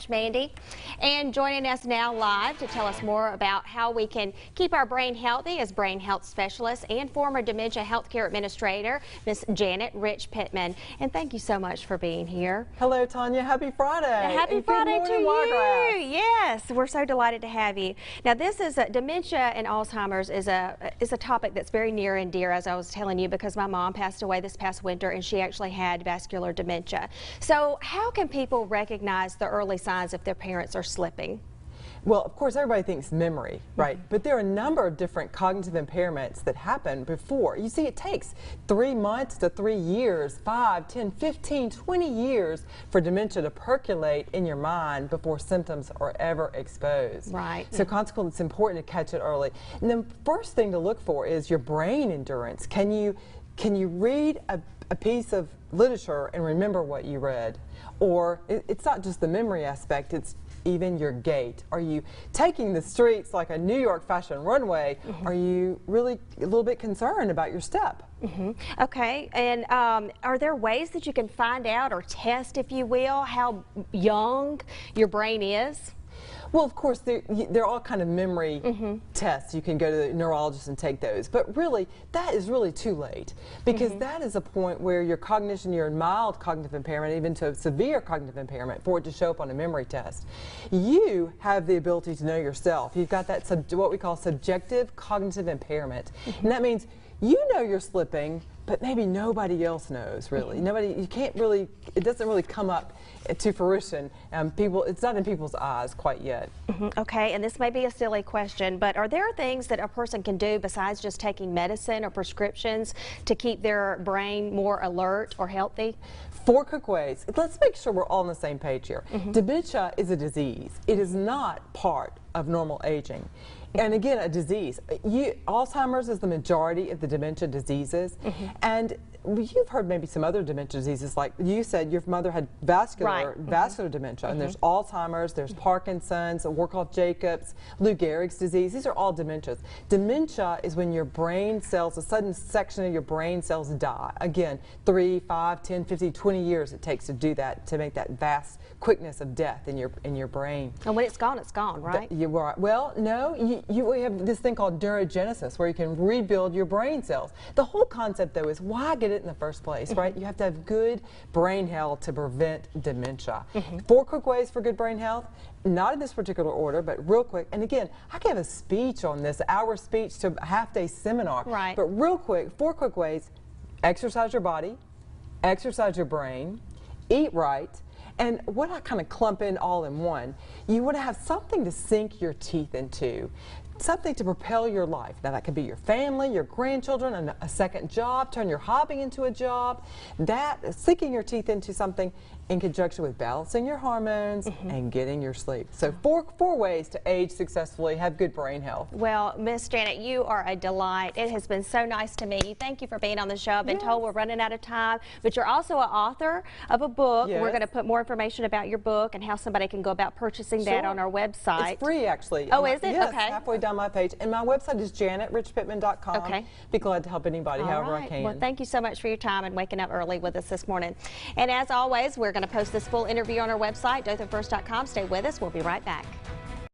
Coach Mandy. And joining us now live to tell us more about how we can keep our brain healthy is brain health specialist and former dementia healthcare administrator, Miss Janet PIttman. And thank you so much for being here. Hello, Tanya. Happy Friday. Happy Friday to you. Yes, we're so delighted to have you. Now, this is dementia and Alzheimer's is a topic that's very near and dear, as I was telling you, because my mom passed away this past winter and she actually had vascular dementia. So how can people recognize the early signs if their parents are slipping? Well, of course, everybody thinks memory, right? But there are a number of different cognitive impairments that happen before. You see, it takes 3 months to 3 years, 5, 10, 15, 20 years for dementia to percolate in your mind before symptoms are ever exposed. Right. So consequently, it's important to catch it early. And the first thing to look for is your brain endurance. Can you read a piece of literature and remember what you read? Or it's not just the memory aspect, it's even your gait. Are you taking the streets like a New York fashion runway? Are you really a little bit concerned about your step? Okay, and are there ways that you can find out or test, if you will, how young your brain is? Well, of course, there are all kind of memory tests. You can go to the neurologist and take those. But really, that is really too late, because that is a point where your cognition, you're in mild cognitive impairment, even to severe cognitive impairment, for it to show up on a memory test. You have the ability to know yourself. You've got that what we call subjective cognitive impairment. And that means you know you're slipping, but maybe nobody else knows, really. You can't really, it doesn't really come up to fruition. It's not in people's eyes quite yet. Okay, and this may be a silly question, but are there things that a person can do besides just taking medicine or prescriptions to keep their brain more alert or healthy? 4 quick ways. Let's make sure we're all on the same page here. Dementia is a disease. It is not part of normal aging. And again, a disease. Alzheimer's is the majority of the dementia diseases. And you've heard maybe some other dementia diseases, like you said your mother had vascular dementia, and there's Alzheimer's, there's Parkinson's, Workoff-Jacobs, Lou Gehrig's disease. These are all dementias. Dementia is when your brain cells, a sudden section of your brain cells die. Again, 3, 5, 10, 15, 20 years it takes to do that, to make that vast quickness of death in your brain. And when it's gone, right? You're right. Well, no, we have this thing called neurogenesis, where you can rebuild your brain cells. The whole concept, though, is why get it in the first place, right? You have to have good brain health to prevent dementia. 4 quick ways for good brain health, not in this particular order, but real quick. And again, I gave a speech on this, hour speech to a half-day seminar. Right. But real quick, 4 quick ways: exercise your body, exercise your brain, eat right. And what I kind of clump in all in one, you want to have something to sink your teeth into, something to propel your life. Now, that could be your family, your grandchildren, and a second job, turn your hobby into a job. That, sinking your teeth into something in conjunction with balancing your hormones and getting your sleep. So 4 ways to age successfully, have good brain health. Well, Miss Janet, you are a delight. It has been so nice to meet you. Thank you for being on the show. I've been told we're running out of time, but you're also an author of a book. We're going to put more information about your book and how somebody can go about purchasing that on our website. It's free, actually. Oh, is it? Yes, okay. Halfway down my page. And my website is janetpittman.com. Okay. Be glad to help anybody however I can. Well, thank you so much for your time and waking up early with us this morning. And as always, we're going to post this full interview on our website, dothanfirst.com. Stay with us. We'll be right back.